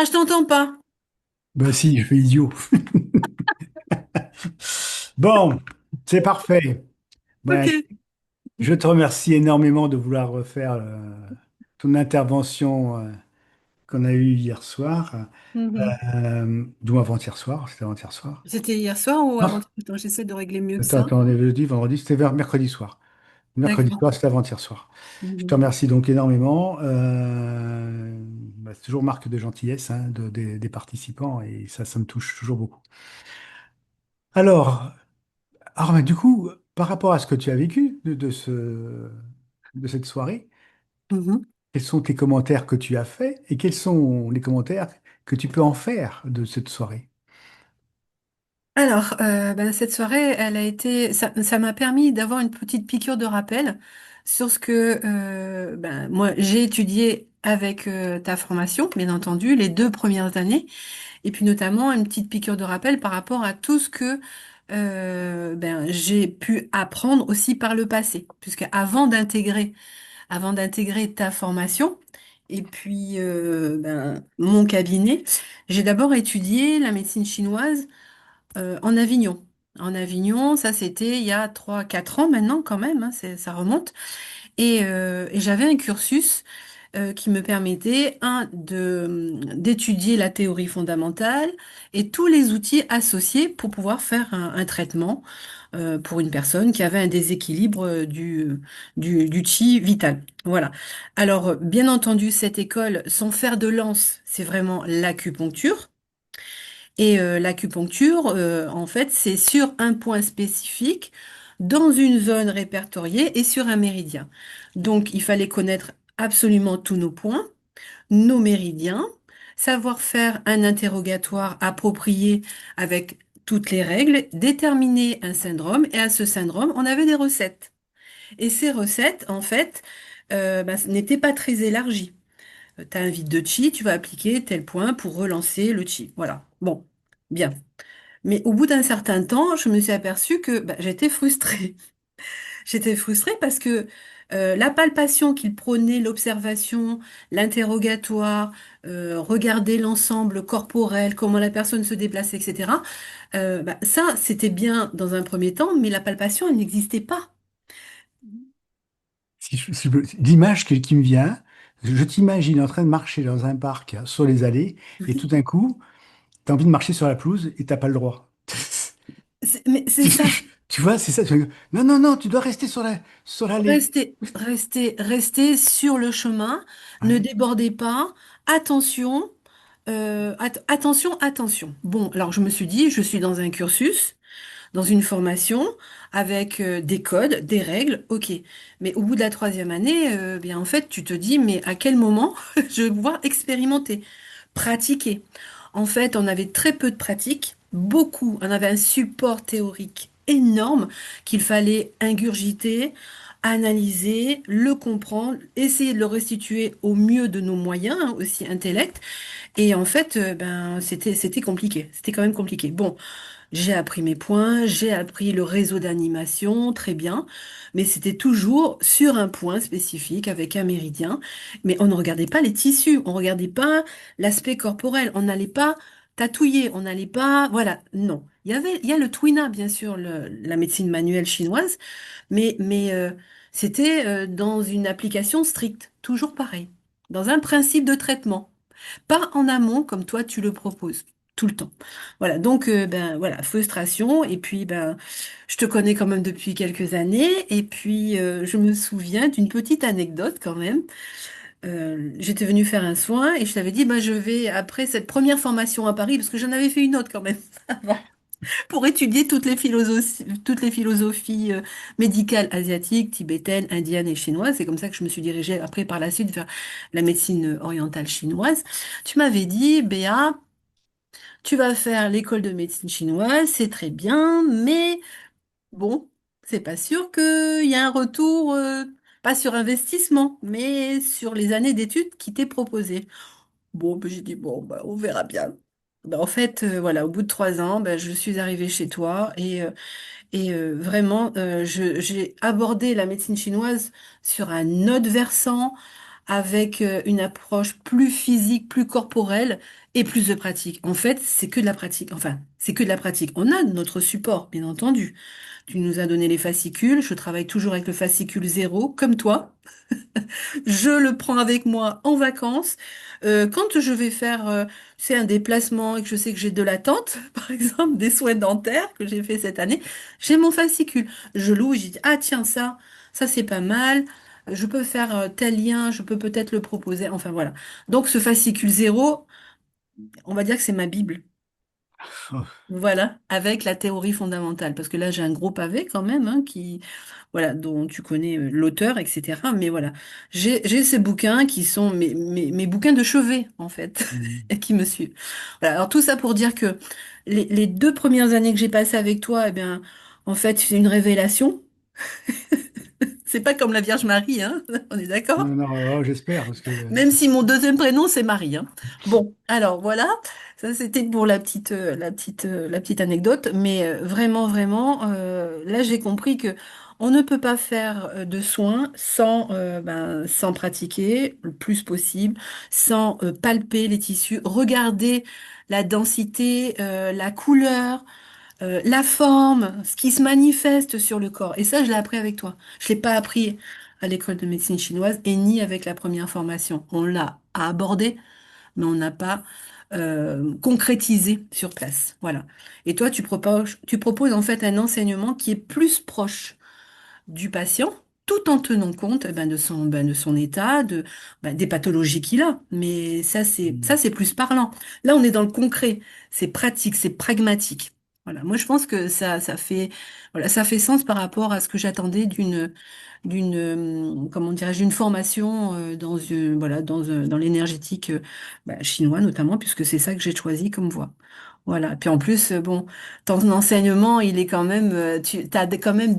Ah, je t'entends pas. Bah si, je fais idiot. Bon, c'est parfait. Ok. Ben, je te remercie énormément de vouloir refaire ton intervention qu'on a eue hier soir, Mhm. ou avant-hier soir, c'était avant-hier soir. C'était hier soir ou Non, avant? Attends, j'essaie de régler mieux que attends, ça. attends, on est jeudi, vendredi, c'était vers mercredi soir. Mercredi D'accord. soir, c'était avant-hier soir. Je te Mhm. remercie donc énormément. C'est toujours marque de gentillesse hein, des participants et ça me touche toujours beaucoup. Alors, ben, du coup, par rapport à ce que tu as vécu de cette soirée, Mhm. quels sont tes commentaires que tu as faits et quels sont les commentaires que tu peux en faire de cette soirée? Alors, ben, cette soirée, ça m'a permis d'avoir une petite piqûre de rappel sur ce que, ben, moi, j'ai étudié avec ta formation, bien entendu, les 2 premières années, et puis notamment une petite piqûre de rappel par rapport à tout ce que ben, j'ai pu apprendre aussi par le passé, puisque avant d'intégrer ta formation et puis ben, mon cabinet, j'ai d'abord étudié la médecine chinoise en Avignon. En Avignon, ça c'était il y a 3, 4 ans maintenant quand même, hein, ça remonte. Et j'avais un cursus qui me permettait, d'étudier la théorie fondamentale et tous les outils associés pour pouvoir faire un traitement pour une personne qui avait un déséquilibre du chi vital. Voilà. Alors, bien entendu, cette école, son fer de lance, c'est vraiment l'acupuncture. Et l'acupuncture, en fait, c'est sur un point spécifique, dans une zone répertoriée et sur un méridien. Donc, il fallait connaître absolument tous nos points, nos méridiens, savoir faire un interrogatoire approprié avec toutes les règles, déterminer un syndrome, et à ce syndrome, on avait des recettes. Et ces recettes, en fait, ben, n'étaient pas très élargies. Tu as un vide de chi, tu vas appliquer tel point pour relancer le chi. Voilà. Bon, bien. Mais au bout d'un certain temps, je me suis aperçue que bah, j'étais frustrée. J'étais frustrée parce que la palpation qu'il prônait, l'observation, l'interrogatoire, regarder l'ensemble corporel, comment la personne se déplace, etc. Bah, ça, c'était bien dans un premier temps, mais la palpation, elle n'existait pas. L'image qui me vient, je t'imagine en train de marcher dans un parc sur les allées et tout d'un coup, tu as envie de marcher sur la pelouse et t'as pas le droit. Mais c'est ça. Tu vois, c'est ça. Non, non, non, tu dois rester sur l'allée. Restez sur le chemin, ne Ouais. débordez pas, attention, attention, attention. Bon, alors je me suis dit, je suis dans un cursus, dans une formation, avec des codes, des règles, ok. Mais au bout de la troisième année, bien en fait, tu te dis, mais à quel moment je vais pouvoir expérimenter, pratiquer? En fait, on avait très peu de pratique, beaucoup, on avait un support théorique énorme qu'il fallait ingurgiter, analyser, le comprendre, essayer de le restituer au mieux de nos moyens, hein, aussi intellect. Et en fait, ben, c'était compliqué. C'était quand même compliqué. Bon, j'ai appris mes points, j'ai appris le réseau d'animation, très bien, mais c'était toujours sur un point spécifique avec un méridien. Mais on ne regardait pas les tissus, on ne regardait pas l'aspect corporel, on n'allait pas tatouiller, on n'allait pas, voilà, non. Il y a le Twina, bien sûr, la médecine manuelle chinoise, mais c'était dans une application stricte, toujours pareil, dans un principe de traitement. Pas en amont comme toi tu le proposes tout le temps. Voilà, donc ben voilà, frustration et puis ben je te connais quand même depuis quelques années et puis je me souviens d'une petite anecdote quand même. J'étais venue faire un soin et je t'avais dit ben je vais après cette première formation à Paris parce que j'en avais fait une autre quand même avant pour étudier toutes les philosophies médicales asiatiques, tibétaines, indiennes et chinoises. C'est comme ça que je me suis dirigée après par la suite vers la médecine orientale chinoise. Tu m'avais dit, Béa, tu vas faire l'école de médecine chinoise, c'est très bien, mais bon, c'est pas sûr qu'il y a un retour, pas sur investissement, mais sur les années d'études qui t'est proposé. Bon, ben, j'ai dit, bon, ben, on verra bien. Ben, en fait, voilà, au bout de 3 ans, ben, je suis arrivée chez toi et vraiment, j'ai abordé la médecine chinoise sur un autre versant, avec une approche plus physique, plus corporelle et plus de pratique. En fait, c'est que de la pratique. Enfin, c'est que de la pratique. On a notre support, bien entendu. Tu nous as donné les fascicules. Je travaille toujours avec le fascicule zéro, comme toi. Je le prends avec moi en vacances. Quand je vais faire, c'est un déplacement et que je sais que j'ai de l'attente, par exemple des soins dentaires que j'ai fait cette année, j'ai mon fascicule. Je l'ouvre, je dis, ah tiens, ça c'est pas mal. Je peux faire tel lien, je peux peut-être le proposer. Enfin voilà. Donc ce fascicule zéro, on va dire que c'est ma Bible. Oh, Voilà, avec la théorie fondamentale, parce que là j'ai un gros pavé quand même, hein, qui, voilà, dont tu connais l'auteur, etc. Mais voilà, j'ai ces bouquins qui sont mes bouquins de chevet en fait, mm. et qui me suivent. Voilà, alors tout ça pour dire que les 2 premières années que j'ai passées avec toi, eh bien, en fait, c'est une révélation. C'est pas comme la Vierge Marie, hein, on est d'accord? Non, non, oh, j'espère, parce que Même si mon deuxième prénom c'est Marie, hein. Bon, alors voilà, ça c'était pour la petite anecdote, mais vraiment, vraiment, là j'ai compris que on ne peut pas faire de soins sans pratiquer le plus possible, sans palper les tissus, regarder la densité, la couleur, la forme, ce qui se manifeste sur le corps. Et ça, je l'ai appris avec toi. Je l'ai pas appris à l'école de médecine chinoise et ni avec la première formation. On l'a abordé, mais on n'a pas concrétisé sur place. Voilà. Et toi, tu proposes en fait un enseignement qui est plus proche du patient, tout en tenant compte de son état, des pathologies qu'il a. Mais ça, mm, c'est plus parlant. Là, on est dans le concret. C'est pratique, c'est pragmatique. Voilà. Moi, je pense que ça fait sens par rapport à ce que j'attendais comment dirais-je, d'une formation dans l'énergétique chinois notamment, puisque c'est ça que j'ai choisi comme voie. Voilà. Puis en plus, bon, ton enseignement, il est quand même, tu as quand même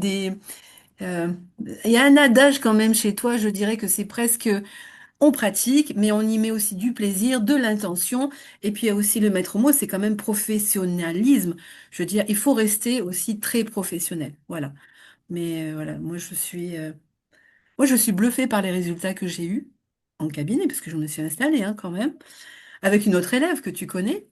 euh, il y a un adage quand même chez toi, je dirais que c'est presque, on pratique, mais on y met aussi du plaisir, de l'intention, et puis il y a aussi le maître mot, c'est quand même professionnalisme. Je veux dire, il faut rester aussi très professionnel. Voilà. Mais voilà, moi je suis bluffée par les résultats que j'ai eus en cabinet, parce que je me suis installée quand même, avec une autre élève que tu connais.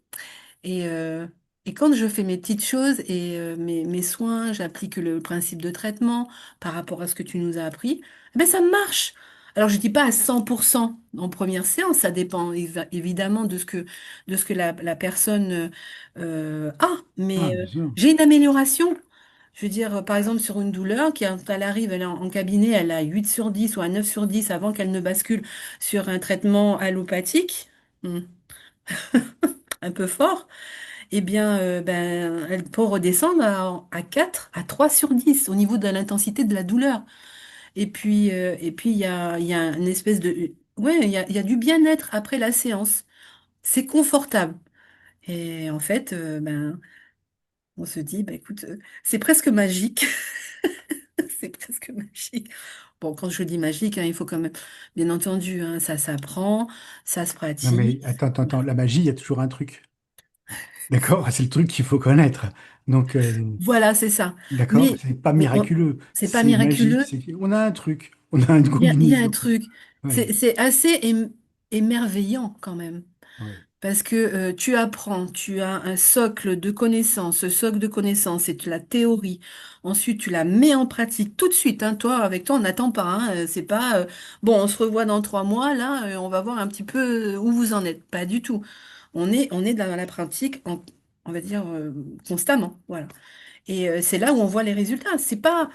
Et, euh, et quand je fais mes petites choses et mes soins, j'applique le principe de traitement par rapport à ce que tu nous as appris, eh ben ça marche. Alors je dis pas à 100% en première séance, ça dépend évidemment de ce que la personne a, ah, mais bien sûr. j'ai une amélioration. Je veux dire, par exemple, sur une douleur, quand elle arrive, elle est en cabinet, elle a 8 sur 10 ou un 9 sur 10 avant qu'elle ne bascule sur un traitement allopathique, un peu fort. Eh bien, elle peut redescendre à 4, à 3 sur 10 au niveau de l'intensité de la douleur. Et puis il y a une espèce de... Ouais, il y a du bien-être après la séance. C'est confortable. Et en fait, on se dit, écoute, c'est presque magique. C'est presque magique. Bon, quand je dis magique, il faut quand même, bien entendu, ça s'apprend, ça se Non, mais pratique. attends, attends, attends, la magie, il y a toujours un truc. D'accord? C'est le truc qu'il faut connaître. Donc, Voilà, c'est ça. d'accord? Mais C'est pas on- on- miraculeux, c'est pas c'est magique. miraculeux. On a un truc, on a une Il y a un combinaison. truc, Ouais, c'est assez émerveillant quand même, ouais. parce que tu apprends, tu as un socle de connaissances, ce socle de connaissances, c'est la théorie. Ensuite, tu la mets en pratique tout de suite. Toi, avec toi, on n'attend pas. C'est pas bon, on se revoit dans 3 mois, là, on va voir un petit peu où vous en êtes. Pas du tout. On est dans la pratique, on va dire constamment. Voilà. Et c'est là où on voit les résultats. C'est pas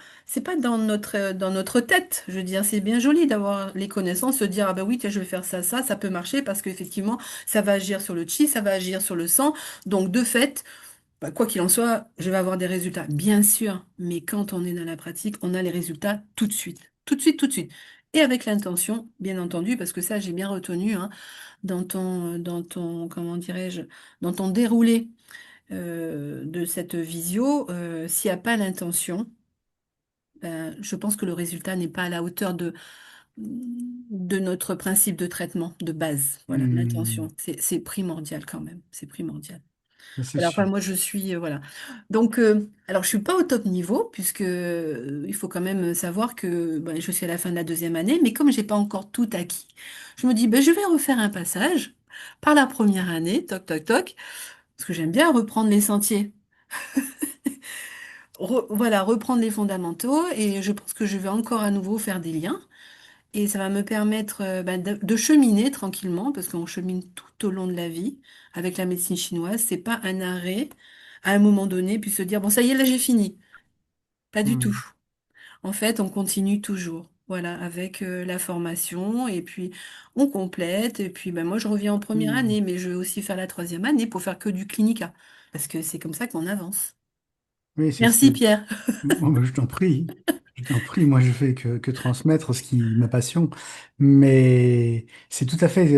dans notre tête. Je veux dire, c'est bien joli d'avoir les connaissances, se dire, ah ben oui, tiens, je vais faire ça, ça peut marcher parce qu'effectivement, ça va agir sur le chi, ça va agir sur le sang. Donc, de fait, quoi qu'il en soit, je vais avoir des résultats. Bien sûr, mais quand on est dans la pratique, on a les résultats tout de suite. Tout de suite, tout de suite. Et avec l'intention, bien entendu, parce que ça, j'ai bien retenu, comment dirais-je, dans ton déroulé de cette visio, s'il n'y a pas l'intention, je pense que le résultat n'est pas à la hauteur de notre principe de traitement de base. Voilà, Hmm. l'intention, c'est primordial quand même, c'est primordial. Ça, c'est Voilà, enfin, sûr. moi, je suis, voilà. Donc, alors, je suis pas au top niveau, puisque il faut quand même savoir que ben, je suis à la fin de la deuxième année, mais comme j'ai pas encore tout acquis, je me dis, ben, je vais refaire un passage par la première année, toc, toc, toc, parce que j'aime bien reprendre les sentiers. Voilà, reprendre les fondamentaux, et je pense que je vais encore à nouveau faire des liens, et ça va me permettre ben, de cheminer tranquillement, parce qu'on chemine tout au long de la vie avec la médecine chinoise. C'est pas un arrêt à un moment donné, puis se dire, bon, ça y est, là, j'ai fini. Pas du tout. Hmm. En fait, on continue toujours. Voilà, avec la formation, et puis on complète, et puis ben, moi, je reviens en première Hmm. année, mais je vais aussi faire la troisième année pour faire que du clinica, parce que c'est comme ça qu'on avance. Oui, c'est ce Merci, que. Pierre. Bon, ben, je t'en prie. Je t'en prie. Moi, je fais que transmettre ce qui ma passion. Mais c'est tout à fait.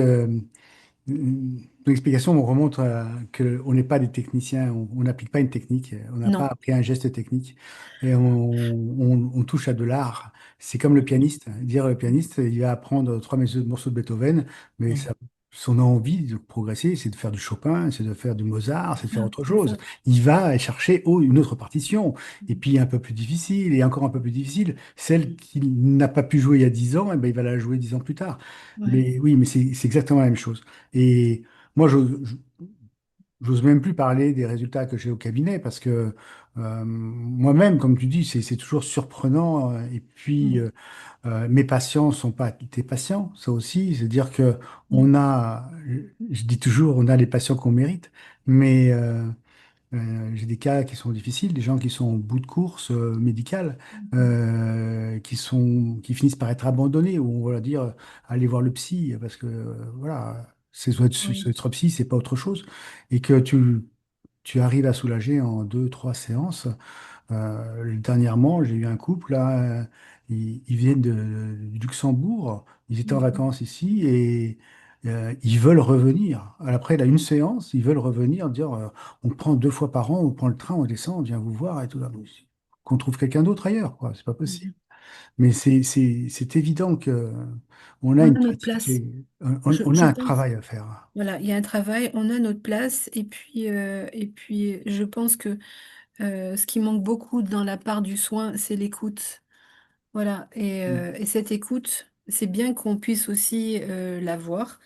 Ton explication remonte à qu'on n'est pas des techniciens, on n'applique pas une technique, on n'a pas Non. appris un geste technique et on touche à de l'art. C'est comme le pianiste. Dire le pianiste, il va apprendre trois morceaux de Beethoven, mais Mm. son envie de progresser, c'est de faire du Chopin, c'est de faire du Mozart, c'est de faire Ah, autre c'est chose. ça. Il va chercher une autre partition, et puis un peu plus difficile, et encore un peu plus difficile. Celle qu'il n'a pas pu jouer il y a 10 ans, eh ben, il va la jouer 10 ans plus tard. Ouais. Mais oui, mais c'est exactement la même chose. Et moi, j'ose même plus parler des résultats que j'ai au cabinet parce que moi-même, comme tu dis, c'est toujours surprenant. Et puis, Mm. mes patients sont pas tes patients, ça aussi. C'est-à-dire que Mm. je dis toujours, on a les patients qu'on mérite, mais j'ai des cas qui sont difficiles, des gens qui sont au bout de course médicale, qui finissent par être abandonnés, où on va leur dire allez voir le psy, parce que voilà, Oui. être psy, c'est pas autre chose, et que tu arrives à soulager en deux, trois séances. Dernièrement, j'ai eu un couple, là, ils viennent du Luxembourg, ils étaient en Mhm. vacances ici et ils veulent revenir. Après, là, une séance, ils veulent revenir, dire on prend deux fois par an, on prend le train, on descend, on vient vous voir et tout là. Qu'on trouve quelqu'un d'autre ailleurs, quoi, c'est pas possible. Mhm. Mais c'est évident que on a On une a notre pratique, place. on Je a un pense. travail à faire. Voilà, il y a un travail, on a notre place, et puis je pense que ce qui manque beaucoup dans la part du soin, c'est l'écoute. Voilà, et cette écoute, c'est bien qu'on puisse aussi l'avoir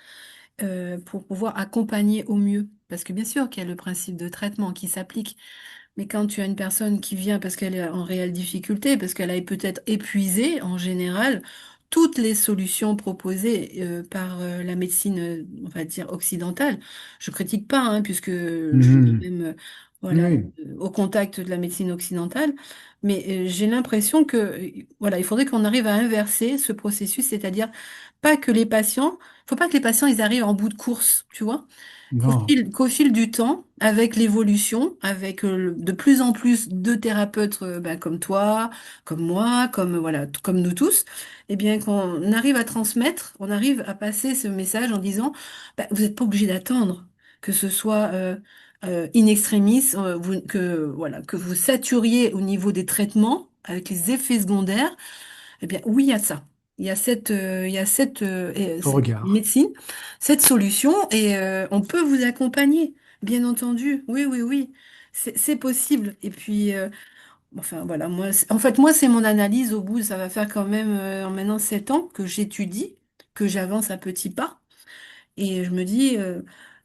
pour pouvoir accompagner au mieux. Parce que bien sûr qu'il y a le principe de traitement qui s'applique, mais quand tu as une personne qui vient parce qu'elle est en réelle difficulté, parce qu'elle a peut-être épuisé en général toutes les solutions proposées par la médecine, on va dire occidentale, je critique pas, hein, puisque je suis Mhm. même voilà Oui, au contact de la médecine occidentale, mais j'ai l'impression que voilà, il faudrait qu'on arrive à inverser ce processus, c'est-à-dire pas que les patients, faut pas que les patients ils arrivent en bout de course, tu vois. non, Qu'au fil du temps, avec l'évolution, avec de plus en plus de thérapeutes ben, comme toi, comme moi, comme voilà, comme nous tous, eh bien qu'on arrive à transmettre, on arrive à passer ce message en disant, ben, vous n'êtes pas obligé d'attendre que ce soit in extremis, que voilà, que vous saturiez au niveau des traitements avec les effets secondaires. Eh bien, oui, il y a ça. Il y a ton cette regard. médecine, cette solution, et on peut vous accompagner, bien entendu. Oui, oui, oui, c'est possible. Et puis, enfin, voilà, en fait, moi, c'est mon analyse au bout. Ça va faire quand même maintenant 7 ans que j'étudie, que j'avance à petits pas. Et je me dis,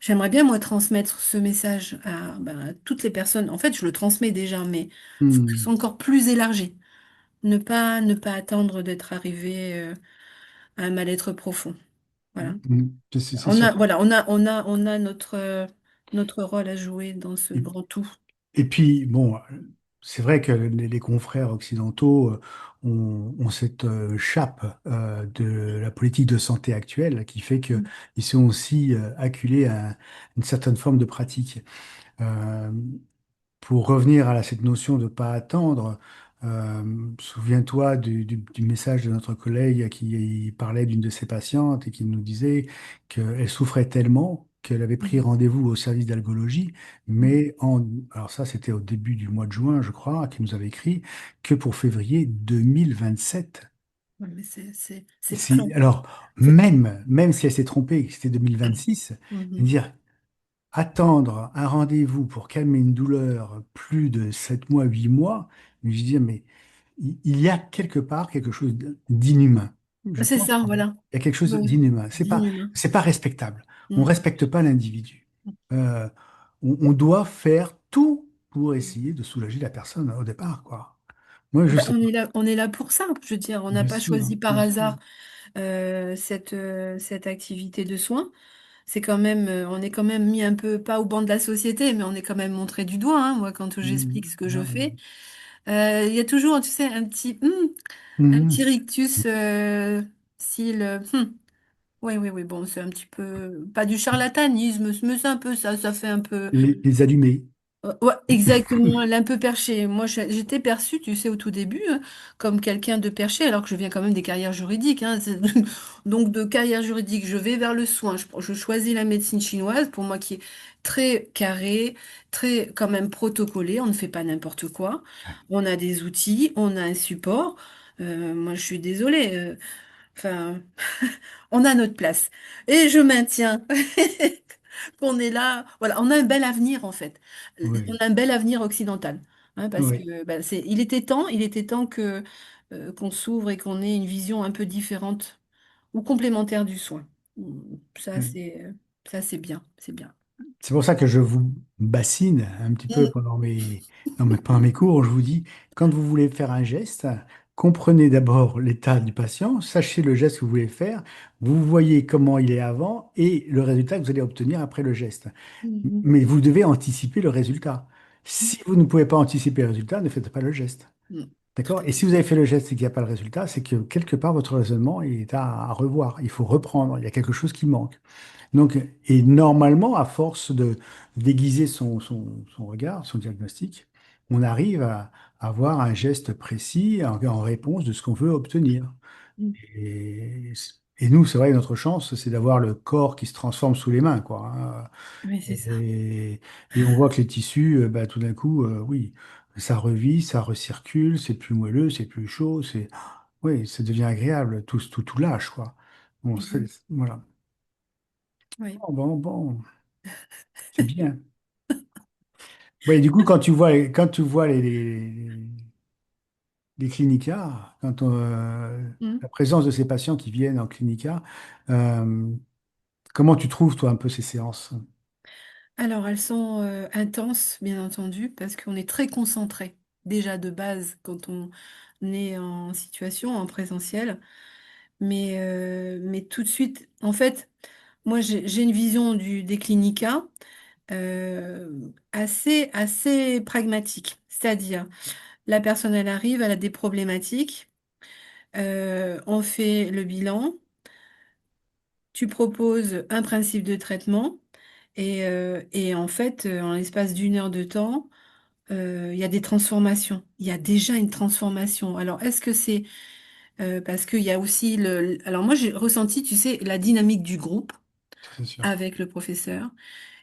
j'aimerais bien, moi, transmettre ce message ben, à toutes les personnes. En fait, je le transmets déjà, mais faut que ce Hmm. soit encore plus élargi. Ne pas attendre d'être arrivé à un mal-être profond. Voilà. Hmm. C'est sûr. Voilà, on a notre, notre rôle à jouer dans ce grand tout. Et puis, bon, c'est vrai que les confrères occidentaux ont cette chape de la politique de santé actuelle qui fait qu'ils sont aussi acculés à une certaine forme de pratique. Euh, pour revenir à cette notion de ne pas attendre, souviens-toi du message de notre collègue qui parlait d'une de ses patientes et qui nous disait qu'elle souffrait tellement qu'elle avait pris Mhm. rendez-vous au service d'algologie, Mhm. mais alors ça c'était au début du mois de juin, je crois, qui nous avait écrit que pour février 2027. Ouais, mais c'est flagrant. Alors, C'est même si elle s'est trompée, que c'était 2026, Mhm. dire attendre un rendez-vous pour calmer une douleur plus de 7 mois, 8 mois, je me dis, mais il y a quelque part quelque chose d'inhumain. Je C'est pense ça, qu'il voilà. y a quelque chose Ouais. d'inhumain. D'inhumain. C'est pas respectable. On ne Mm. respecte pas l'individu. Euh, on doit faire tout pour essayer de soulager la personne au départ, quoi. Moi, je Ben, sais pas. on est là pour ça. Je veux dire, on n'a Bien pas sûr, choisi par bien sûr. hasard cette activité de soins. C'est quand même, on est quand même mis un peu, pas au banc de la société, mais on est quand même montré du doigt, hein, moi, quand j'explique ce que je fais. Non. Il y a toujours, tu sais, un Mhm. petit rictus, style, oui, oui, oui, bon, c'est un petit peu, pas du charlatanisme, mais c'est un peu ça, ça fait un peu. Les allumer. Ouais, exactement, elle est un peu perchée. Moi, j'étais perçue, tu sais, au tout début, comme quelqu'un de perché, alors que je viens quand même des carrières juridiques, hein. Donc, de carrière juridique, je vais vers le soin. Je choisis la médecine chinoise, pour moi, qui est très carrée, très quand même protocolée. On ne fait pas n'importe quoi. On a des outils, on a un support. Moi, je suis désolée. Enfin, on a notre place. Et je maintiens qu'on est là. Voilà, on a un bel avenir en fait. On Oui, a un bel avenir occidental. Hein, parce oui, que bah, il était temps que qu'on s'ouvre et qu'on ait une vision un peu différente ou complémentaire du soin. Ça, oui. ça, c'est bien, c'est bien. C'est pour ça que je vous bassine un petit peu Mm, pendant mes cours. Je vous dis, quand vous voulez faire un geste, comprenez d'abord l'état du patient, sachez le geste que vous voulez faire, vous voyez comment il est avant et le résultat que vous allez obtenir après le geste. mm, Mais vous devez anticiper le résultat. Si vous ne pouvez pas anticiper le résultat, ne faites pas le geste. tout D'accord? à Et si fait. vous avez fait le geste et qu'il n'y a pas le résultat, c'est que quelque part votre raisonnement est à revoir. Il faut reprendre. Il y a quelque chose qui manque. Donc, et normalement, à force de déguiser son regard, son diagnostic, on arrive à avoir un geste précis en réponse de ce qu'on veut obtenir. Mm. Et, et nous, c'est vrai, notre chance, c'est d'avoir le corps qui se transforme sous les mains, quoi, hein. Oui, c'est ça. Et on voit que les tissus, bah, tout d'un coup, oui, ça revit, ça recircule, c'est plus moelleux, c'est plus chaud, oui, ça devient agréable, tout lâche, quoi. Bon, Mhm. voilà. Oui. Bon, c'est bien. Ouais, du coup, quand tu vois les clinicas, Mm. la présence de ces patients qui viennent en clinica, euh, comment tu trouves, toi, un peu ces séances? Alors, elles sont intenses, bien entendu, parce qu'on est très concentré, déjà de base, quand on est en situation, en présentiel. Mais tout de suite, en fait, moi, j'ai une vision des clinicas euh, assez pragmatique. C'est-à-dire, la personne, elle arrive, elle a des problématiques, on fait le bilan, tu proposes un principe de traitement, et en fait, en l'espace d'une heure de temps, il y a des transformations. Il y a déjà une transformation. Alors, est-ce que c'est parce qu'il y a aussi Alors, moi, j'ai ressenti, tu sais, la dynamique du groupe C'est sûr. avec le professeur.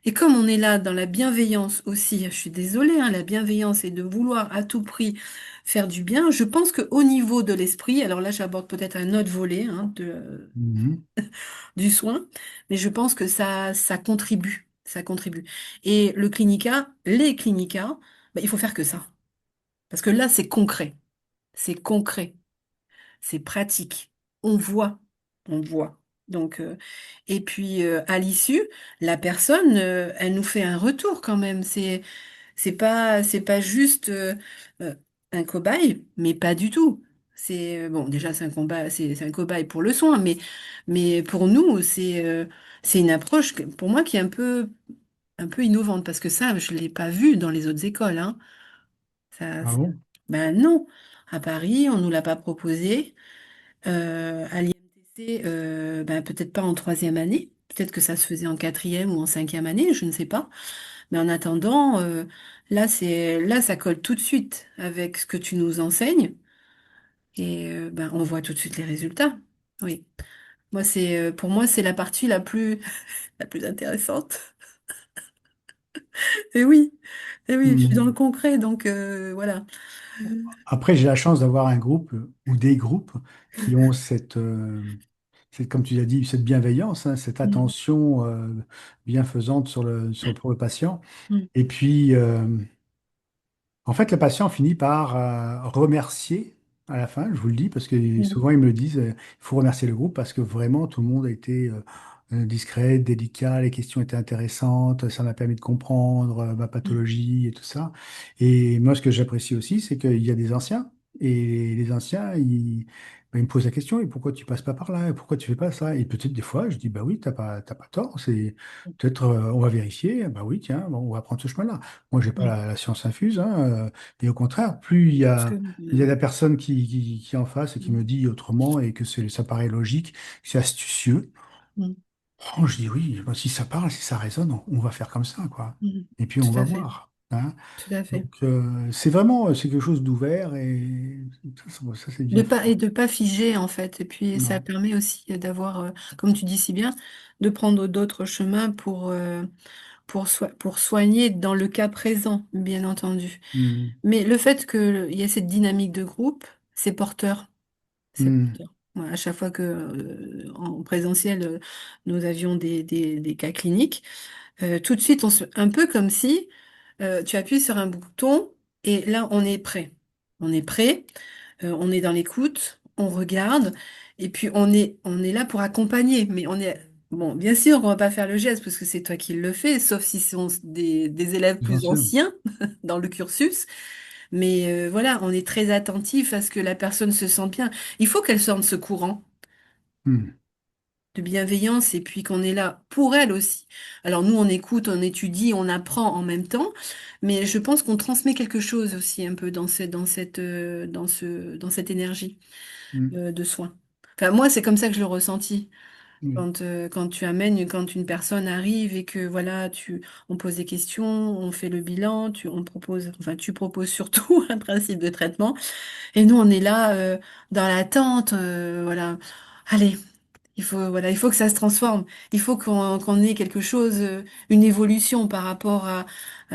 Et comme on est là dans la bienveillance aussi, je suis désolée, hein, la bienveillance et de vouloir à tout prix faire du bien, je pense qu'au niveau de l'esprit, alors là, j'aborde peut-être un autre volet hein, Mhm. du soin, mais je pense que ça contribue. Ça contribue. Et les clinicas, bah, il faut faire que ça. Parce que là, c'est concret. C'est concret. C'est pratique. On voit. On voit. Donc, et puis, à l'issue, la personne, elle nous fait un retour quand même. C'est pas juste euh, un cobaye, mais pas du tout. Bon, déjà, c'est un cobaye pour le soin, mais pour nous, c'est une approche, pour moi, qui est un peu innovante, parce que ça, je l'ai pas vu dans les autres écoles, hein. Ça, Ah bon? ben non, à Paris, on nous l'a pas proposé. À l'IMTC, ben peut-être pas en troisième année, peut-être que ça se faisait en quatrième ou en cinquième année, je ne sais pas. Mais en attendant, là, ça colle tout de suite avec ce que tu nous enseignes et ben on voit tout de suite les résultats. Oui, pour moi, c'est la partie la plus intéressante. Et oui, et oui, je suis dans le Mhm. concret, donc voilà. Après, j'ai la chance d'avoir un groupe ou des groupes qui ont c'est comme tu l'as dit, cette bienveillance, hein, cette Mm, attention bienfaisante pour le patient. mm, Et puis, en fait, le patient finit par remercier à la fin, je vous le dis, parce que mm, souvent ils me le disent, il faut remercier le groupe parce que vraiment tout le monde a été discret, délicat, les questions étaient intéressantes, ça m'a permis de comprendre ma mm, pathologie et tout ça. Et moi, ce que j'apprécie aussi, c'est qu'il y a des anciens, et les anciens, ben, ils me posent la question, et pourquoi tu passes pas par là? Et pourquoi tu fais pas ça? Et peut-être des fois, je dis, bah oui, t'as pas tort, c'est peut-être, on va vérifier, bah oui, tiens, bon, on va prendre ce chemin-là. Moi, j'ai pas mm. la science infuse, hein, et au contraire, plus Parce que, il y a la personne qui est en face et qui me mm, dit autrement et que ça paraît logique, c'est astucieux, mm, oh, je dis oui, bah, si ça parle, si ça résonne, on va faire comme ça, quoi. mm. Et puis on Tout va à fait, voir, hein. tout à fait. Donc c'est vraiment c'est quelque chose d'ouvert et ça, c'est bien fait. Et de pas figer en fait. Et puis ça Non. permet aussi d'avoir, comme tu dis si bien, de prendre d'autres chemins pour soigner dans le cas présent, bien entendu. Mm. Mais le fait qu'il y ait cette dynamique de groupe, c'est porteur. C'est Mm. porteur. Voilà, à chaque fois que en présentiel, nous avions des cas cliniques, tout de suite, un peu comme si tu appuies sur un bouton et là, on est prêt. On est prêt, on est dans l'écoute, on regarde et puis on est là pour accompagner. Mais on est, bon, bien sûr, on va pas faire le geste parce que c'est toi qui le fais, sauf si ce sont des élèves Bien plus sûr. anciens dans le cursus. Mais voilà, on est très attentif à ce que la personne se sente bien. Il faut qu'elle sorte de ce courant Mm. de bienveillance et puis qu'on est là pour elle aussi. Alors nous, on écoute, on étudie, on apprend en même temps, mais je pense qu'on transmet quelque chose aussi un peu dans cette énergie Mm. de soin. Enfin, moi, c'est comme ça que je le ressentis. Mm. Quand tu amènes, quand une personne arrive et que voilà, on pose des questions, on fait le bilan, on propose, enfin, tu proposes surtout un principe de traitement, et nous, on est là dans l'attente, voilà. Allez. Voilà, il faut que ça se transforme. Il faut qu'on ait quelque chose, une évolution par rapport à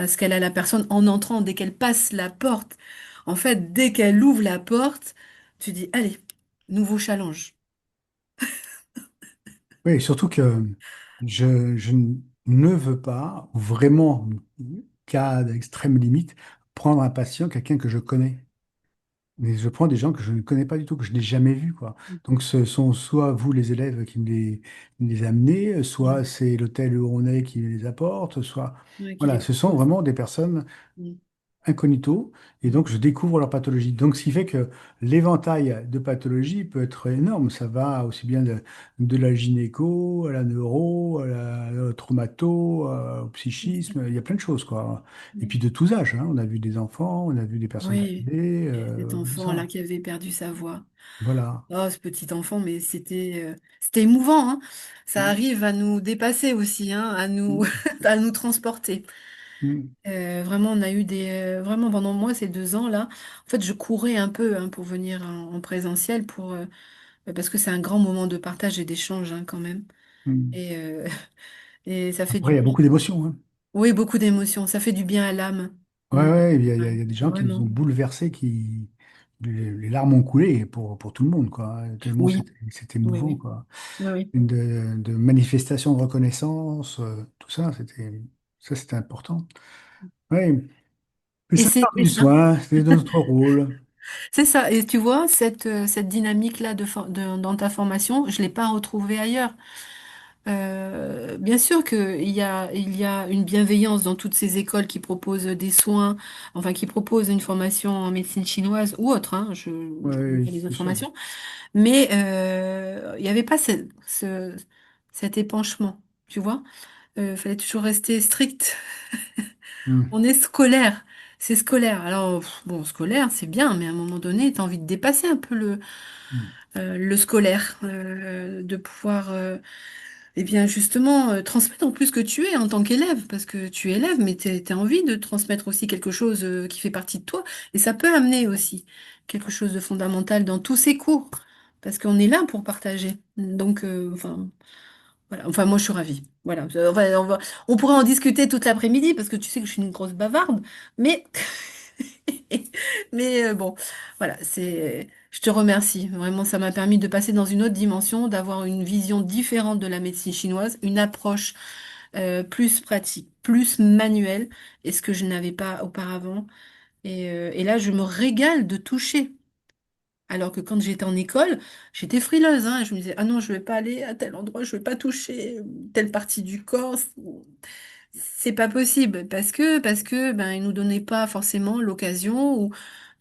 ce qu'elle a la personne en entrant, dès qu'elle passe la porte. En fait, dès qu'elle ouvre la porte, tu dis, allez, nouveau challenge. Oui, surtout que je ne veux pas, vraiment, cas d'extrême limite, prendre un patient, quelqu'un que je connais. Mais je prends des gens que je ne connais pas du tout, que je n'ai jamais vus, quoi. Donc ce sont soit vous, les élèves, qui me les amenez, soit Mm. c'est l'hôtel où on est qui les apporte, soit... Ouais, qui les Voilà, ce sont propose. vraiment des personnes Mm. incognito, et Mm. donc je découvre leur pathologie. Donc ce qui fait que l'éventail de pathologies peut être énorme. Ça va aussi bien de la gynéco, à la neuro, à la traumato, au psychisme, il y a plein de choses, quoi. Et puis Mm. de tous âges, hein. On a vu des enfants, on a vu des personnes Oui, âgées, cet enfant-là ça. qui avait perdu sa voix. Voilà. Oh, ce petit enfant, mais c'était émouvant, hein. Ça Mm, arrive à nous dépasser aussi, hein, mm, à nous transporter. mm, Vraiment, on a eu vraiment pendant moi ces 2 ans-là, en fait, je courais un peu hein, pour venir en présentiel parce que c'est un grand moment de partage et d'échange hein, quand même. mm. Et, et ça fait Après, du il y a bien. beaucoup d'émotions, hein. Oui, beaucoup d'émotions. Ça fait du bien à l'âme. Ouais, Mm. ouais, Ouais, il y a des gens qui nous ont vraiment. bouleversés, les larmes ont coulé pour tout le monde, quoi. Tellement Oui, c'était oui, émouvant, oui. quoi. Oui, oui. De manifestations de reconnaissance, tout ça, c'était important. Oui, mais Et ça fait c'est partie et du ça, soin, c'était notre rôle. c'est ça. Et tu vois, cette dynamique-là dans ta formation, je l'ai pas retrouvée ailleurs. Bien sûr il y a une bienveillance dans toutes ces écoles qui proposent des soins, enfin qui proposent une formation en médecine chinoise ou autre, hein, je connais pas Oui, les autres c'est sûr. formations, mais il n'y avait pas cet épanchement, tu vois. Fallait toujours rester strict. Mm, On est scolaire, c'est scolaire. Alors bon, scolaire c'est bien, mais à un moment donné, tu as envie de dépasser un peu mm, le scolaire, de pouvoir eh bien, justement, transmettre en plus que tu es en tant qu'élève, parce que tu es élève, mais tu as envie de transmettre aussi quelque chose qui fait partie de toi. Et ça peut amener aussi quelque chose de fondamental dans tous ces cours, parce qu'on est là pour partager. Donc, enfin, voilà. Enfin, moi, je suis ravie. Voilà. On pourrait en discuter toute l'après-midi, parce que tu sais que je suis une grosse bavarde, mais Mais bon, voilà, je te remercie. Vraiment, ça m'a permis de passer dans une autre dimension, d'avoir une vision différente de la médecine chinoise, une approche plus pratique, plus manuelle, et ce que je n'avais pas auparavant. Et là, je me régale de toucher. Alors que quand j'étais en école, j'étais frileuse, hein. Je me disais, ah non, je vais pas aller à tel endroit, je vais pas toucher telle partie du corps. C'est pas possible parce que ben ils nous donnaient pas forcément l'occasion ou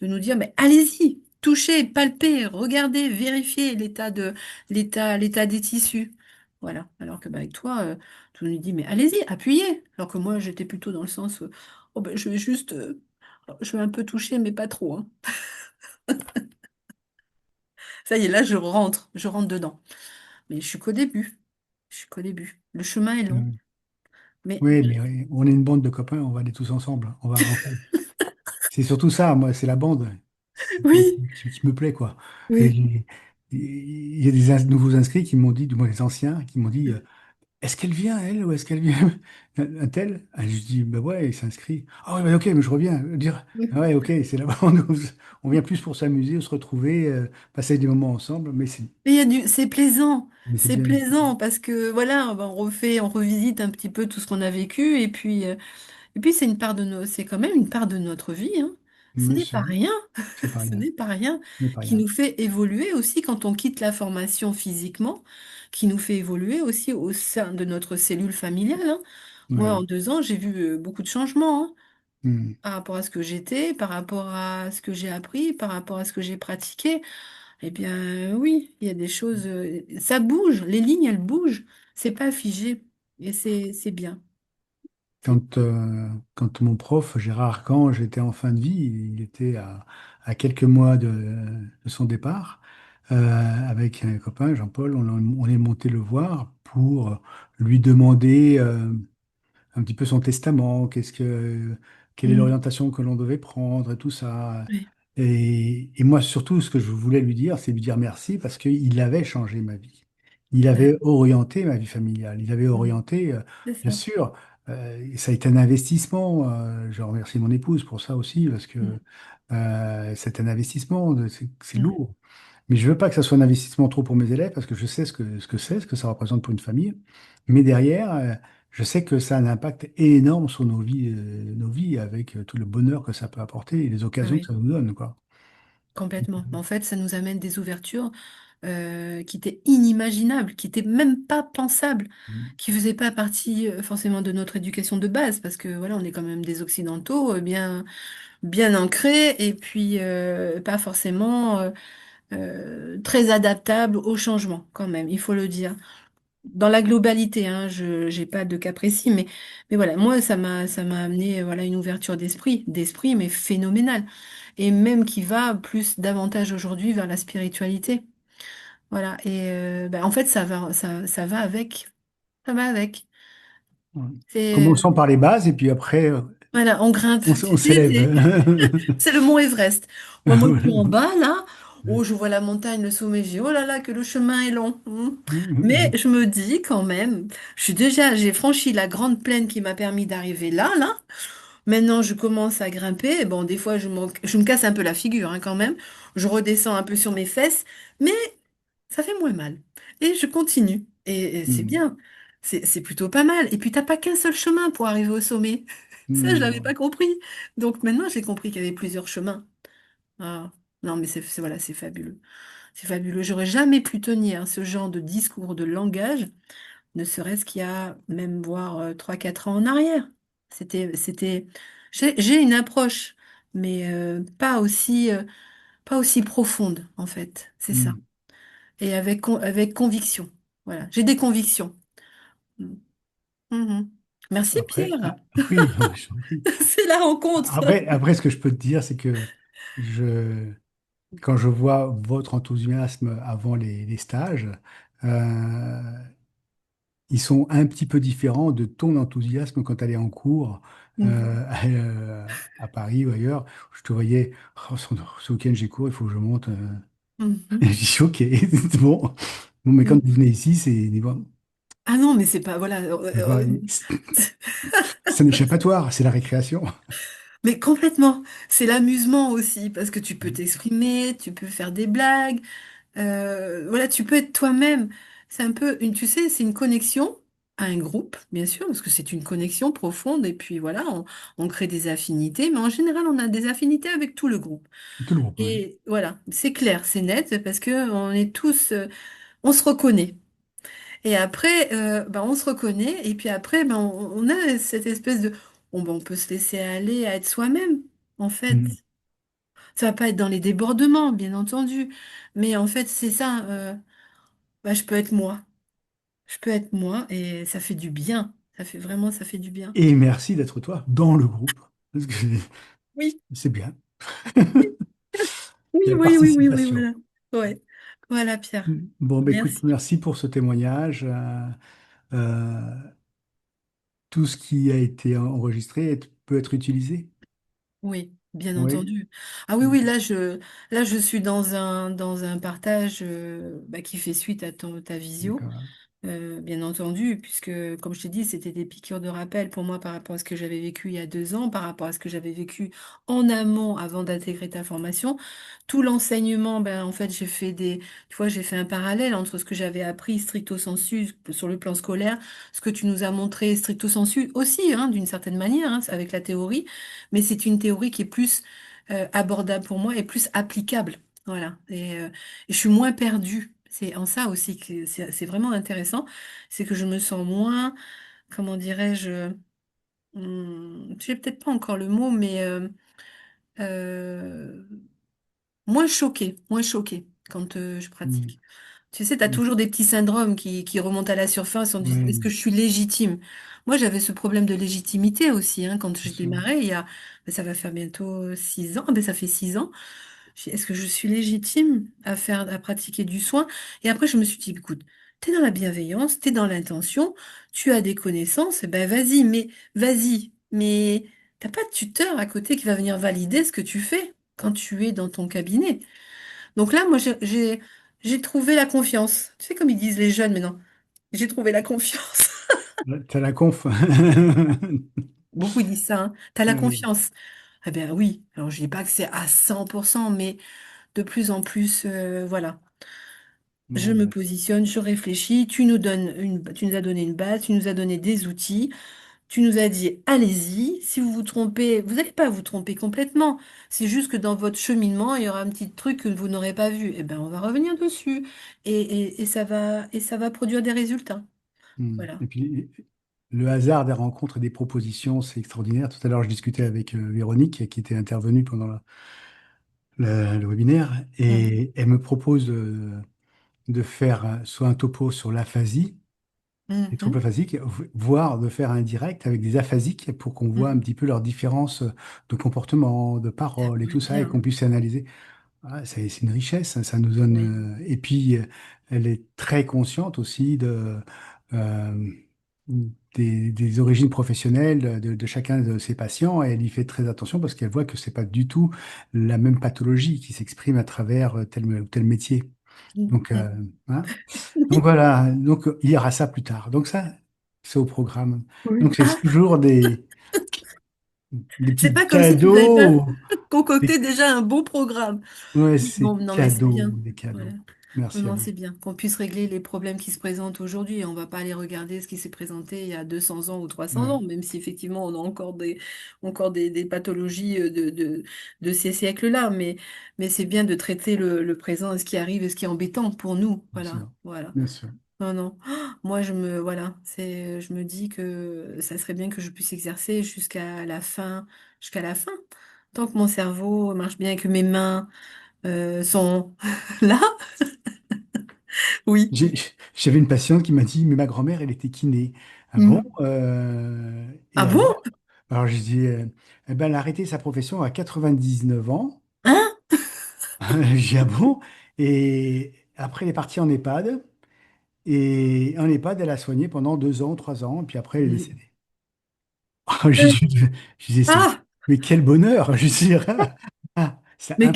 de nous dire mais allez-y, touchez, palpez, regardez, vérifiez l'état des tissus. Voilà. Alors que ben, avec toi, tu nous dis mais allez-y, appuyez. Alors que moi j'étais plutôt dans le sens oh ben je vais juste je vais un peu toucher mais pas trop, hein. Ça y est, là je rentre dedans. Mais je suis qu'au début. Je suis qu'au début. Le chemin est long. Mm. Mais Oui, mais oui, on est une bande de copains, on va aller tous ensemble. On va avancer. C'est surtout ça, moi, c'est la bande oui, qui me plaît, quoi. Et oui. il y a nouveaux inscrits qui m'ont dit, du moins les anciens, qui m'ont dit, est-ce qu'elle vient, elle, ou est-ce qu'elle vient un tel? Ah, je dis, bah ouais, il s'inscrit. Ah ouais, bah ok, mais je reviens. Dire, ah ouais, ok, c'est là-bas, on vient plus pour s'amuser, se retrouver, passer des moments ensemble, Mais il y a mais c'est c'est bien aussi. plaisant parce que voilà, ben, on revisite un petit peu tout ce qu'on a vécu et puis c'est une part de c'est quand même une part de notre vie, hein. Ce Mais n'est pas rien, c'est pas ce rien, n'est pas rien mais pas qui rien. nous fait évoluer aussi quand on quitte la formation physiquement, qui nous fait évoluer aussi au sein de notre cellule familiale, hein. Moi, en Ouais. 2 ans, j'ai vu beaucoup de changements, hein, Hmm. par rapport à ce que j'étais, par rapport à ce que j'ai appris, par rapport à ce que j'ai pratiqué. Eh bien, oui, il y a des choses, ça bouge, les lignes, elles bougent, c'est pas figé, et c'est bien. C'est Quand mon prof, Gérard Arcange, était en fin de vie, il était à quelques mois de son départ, avec un copain, Jean-Paul, on est monté le voir pour lui demander un petit peu son testament, quelle est Mm. l'orientation que l'on devait prendre et tout ça. Oui, Et moi, surtout, ce que je voulais lui dire, c'est lui dire merci parce qu'il avait changé ma vie. Il avait ben, orienté ma vie familiale. Il avait mm, orienté, c'est bien ça. sûr, ça a été un investissement. Je remercie mon épouse pour ça aussi parce que Mm. c'est un investissement, c'est Ouais, lourd. Mais je veux pas que ça soit un investissement trop pour mes élèves parce que je sais ce que ça représente pour une famille. Mais derrière, je sais que ça a un impact énorme sur nos vies avec tout le bonheur que ça peut apporter et les ah occasions que oui, ça nous donne, quoi. complètement. En fait, ça nous amène des ouvertures qui étaient inimaginables, qui étaient même pas pensables, Mm. qui faisaient pas partie forcément de notre éducation de base, parce que voilà, on est quand même des Occidentaux bien ancrés et puis pas forcément très adaptables au changement quand même, il faut le dire. Dans la globalité, hein, je j'ai pas de cas précis, mais voilà, moi ça m'a amené voilà une ouverture d'esprit, mais phénoménale, et même qui va plus davantage aujourd'hui vers la spiritualité. Voilà, et ben, en fait ça va avec. Ouais. C'est Commençons par les bases et puis après, voilà, on grimpe. on s'élève. C'est le mont Everest. Moi, je suis en Voilà. bas, là. Oh, je vois la montagne, le sommet. Je dis, oh là là, que le chemin est long. Mais Mm. je me dis quand même, j'ai franchi la grande plaine qui m'a permis d'arriver là. Maintenant, je commence à grimper. Bon, des fois, je me casse un peu la figure, hein, quand même. Je redescends un peu sur mes fesses, mais ça fait moins mal. Et je continue. Et c'est Mm. bien. C'est plutôt pas mal. Et puis, t'as pas qu'un seul chemin pour arriver au sommet. Ça, je l'avais Non. pas compris. Donc maintenant, j'ai compris qu'il y avait plusieurs chemins. Ah, non, mais voilà, c'est fabuleux. C'est fabuleux. J'aurais jamais pu tenir ce genre de discours, de langage, ne serait-ce qu'il y a même voire 3, 4 ans en arrière. C'était, j'ai une approche, mais pas aussi profonde, en fait. C'est ça. Mm. Et avec conviction. Voilà. J'ai des convictions. Mm. Mhm. Merci, Après, Pierre. oui, je t'en prie. C'est la rencontre. Après, ce que je peux te dire, c'est que je, quand je vois votre enthousiasme avant les stages, euh, ils sont un petit peu différents de ton enthousiasme quand tu allais en cours à Paris ou ailleurs. Je te voyais, oh, ce week-end j'ai cours, il faut que je monte. Mhm. Et je dis, ok, bon. Bon, mais quand Mhm. vous venez ici, c'est Ah non, mais c'est pas, voilà. c'est pas- c'est un échappatoire, c'est la récréation. Mais complètement. C'est l'amusement aussi, parce que tu peux Mm. t'exprimer, tu peux faire des blagues, voilà, tu peux être toi-même. C'est un peu une, tu sais, c'est une connexion à un groupe, bien sûr, parce que c'est une connexion profonde, et puis voilà, on crée des affinités, mais en général, on a des affinités avec tout le groupe. Tout le groupe, oui. Et voilà, c'est clair, c'est net, parce que on est tous, on se reconnaît. Et après, ben, on se reconnaît, et puis après, ben, on a cette espèce de, bon, ben, on peut se laisser aller à être soi-même, en fait. Mm. Ça va pas être dans les débordements, bien entendu, mais en fait, c'est ça. Ben, je peux être moi. Je peux être moi, et ça fait du bien. Ça fait vraiment, ça fait du bien. Et merci d'être toi dans le groupe. Parce que Oui, c'est bien. oui, Il y a la oui, oui, oui, oui, participation. voilà. Ouais. Voilà, Pierre. Bon, bah, écoute, Merci. merci pour ce témoignage. Euh, tout ce qui a été enregistré peut être utilisé. Oui, bien Oui, entendu. Ah oui, oui, là, je suis dans un partage bah, qui fait suite à ta visio. d'accord. Bien entendu, puisque, comme je t'ai dit, c'était des piqûres de rappel pour moi par rapport à ce que j'avais vécu il y a 2 ans, par rapport à ce que j'avais vécu en amont avant d'intégrer ta formation. Tout l'enseignement, ben, en fait, tu vois, j'ai fait un parallèle entre ce que j'avais appris stricto sensu sur le plan scolaire, ce que tu nous as montré stricto sensu aussi, hein, d'une certaine manière, hein, avec la théorie, mais c'est une théorie qui est plus abordable pour moi et plus applicable. Voilà. Et je suis moins perdue. C'est en ça aussi que c'est vraiment intéressant. C'est que je me sens moins, comment dirais-je, j'ai peut-être pas encore le mot, mais euh, moins choquée quand je Hmm. pratique. Tu sais, tu as toujours des petits syndromes qui remontent à la surface. On dit, est-ce Oui, que je suis légitime? Moi, j'avais ce problème de légitimité aussi, hein, quand bien j'ai sûr. démarré, ben, ça va faire bientôt 6 ans. Ah ben, ça fait 6 ans. Est-ce que je suis légitime à pratiquer du soin? Et après, je me suis dit, écoute, t'es dans la bienveillance, t'es dans l'intention, tu as des connaissances, eh ben vas-y. Mais t'as pas de tuteur à côté qui va venir valider ce que tu fais quand tu es dans ton cabinet. Donc là, moi, j'ai trouvé la confiance. Tu sais, comme ils disent les jeunes maintenant, j'ai trouvé la confiance. T'as la conf. Beaucoup disent ça, hein. T'as la Oui. confiance. Eh bien oui, alors je dis pas que c'est à 100%, mais de plus en plus, voilà. Je Bon, me bah, positionne, je réfléchis, tu nous as donné une base, tu nous as donné des outils, tu nous as dit, allez-y, si vous vous trompez, vous n'allez pas vous tromper complètement. C'est juste que dans votre cheminement, il y aura un petit truc que vous n'aurez pas vu. Eh ben, on va revenir dessus et ça va produire des résultats. Voilà. Et puis, le hasard des rencontres et des propositions, c'est extraordinaire. Tout à l'heure, je discutais avec Véronique, qui était intervenue pendant le webinaire, Mhm, et elle me propose de faire soit un topo sur l'aphasie, les troubles mhm. aphasiques, voire de faire un direct avec des aphasiques pour qu'on voit un Mhm. petit peu leurs différences de comportement, de parole et J'aimerais tout ça, et bien. qu'on puisse analyser. Ah, c'est une richesse, hein, ça nous Oui. donne. Et puis, elle est très consciente aussi euh, des origines professionnelles de chacun de ses patients, et elle y fait très attention parce qu'elle voit que c'est pas du tout la même pathologie qui s'exprime à travers tel ou tel métier. Donc, Mhm. hein. Donc voilà, donc il y aura ça plus tard. Donc ça, c'est au programme. Oui. Donc c'est Ah, toujours des c'est petits pas comme si tu n'avais pas cadeaux. concocté déjà un bon programme. Ouais, Bon, c'est non, mais c'est cadeau, bien. des Voilà. cadeaux. Non, Merci à non, vous. c'est bien qu'on puisse régler les problèmes qui se présentent aujourd'hui. On va pas aller regarder ce qui s'est présenté il y a 200 ans ou 300 Ouais, ans, même si effectivement on a encore des pathologies de ces siècles-là. Mais c'est bien de traiter le présent et ce qui arrive et ce qui est embêtant pour nous. bien Voilà, sûr. voilà. Bien sûr. Non, non. Moi, je me dis que ça serait bien que je puisse exercer jusqu'à la fin. Tant que mon cerveau marche bien et que mes mains, sont là, oui. J'ai- J'avais une patiente qui m'a dit, mais ma grand-mère, elle était kiné. Ah bon? Mhm. Ah Et bon? alors j'ai dit, eh ben, elle a arrêté sa profession à 99 ans. Hein? J'ai dit, ah bon? Et après, elle est partie en EHPAD. Et en EHPAD, elle a soigné pendant 2 ans, 3 ans, et puis après, elle est Mais, décédée. Je disais, ah! mais quel bonheur! Je veux dire, ah, c'est Mais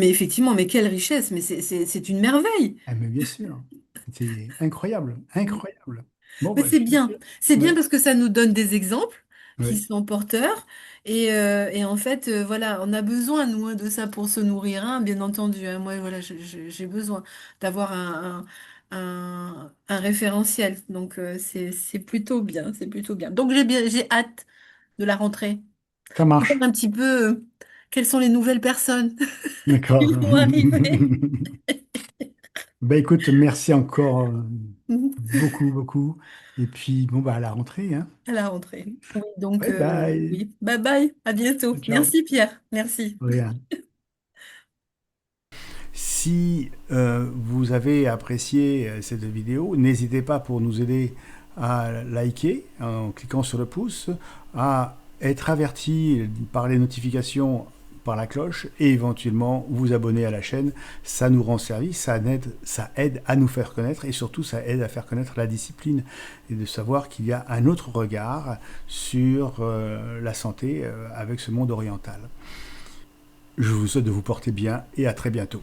effectivement, mais quelle richesse! Mais c'est une merveille! ah, mais bien sûr, c'est incroyable, incroyable. Bon, Mais bah, c'est bien. C'est bien ouais, parce que ça nous donne des exemples. qui Oui, sont porteurs. Et en fait, voilà, on a besoin, nous, hein, de ça pour se nourrir, hein, bien entendu. Hein. Moi, voilà, j'ai besoin d'avoir un référentiel. Donc, c'est plutôt bien, c'est plutôt bien. Donc, j'ai hâte de la rentrée. ça De voir marche. un petit peu quelles sont les nouvelles personnes D'accord. qui vont arriver. Ben écoute, merci encore beaucoup, beaucoup. Et puis, bon, bah, à la rentrée, hein. À la rentrée. Oui, donc, Bye bye. oui. Bye bye, à bientôt. Ciao. Merci Pierre, merci. Rien. Si vous avez apprécié cette vidéo, n'hésitez pas pour nous aider à liker en cliquant sur le pouce, à être averti par les notifications par la cloche et éventuellement vous abonner à la chaîne. Ça nous rend service, ça aide à nous faire connaître et surtout ça aide à faire connaître la discipline et de savoir qu'il y a un autre regard sur la santé avec ce monde oriental. Je vous souhaite de vous porter bien et à très bientôt.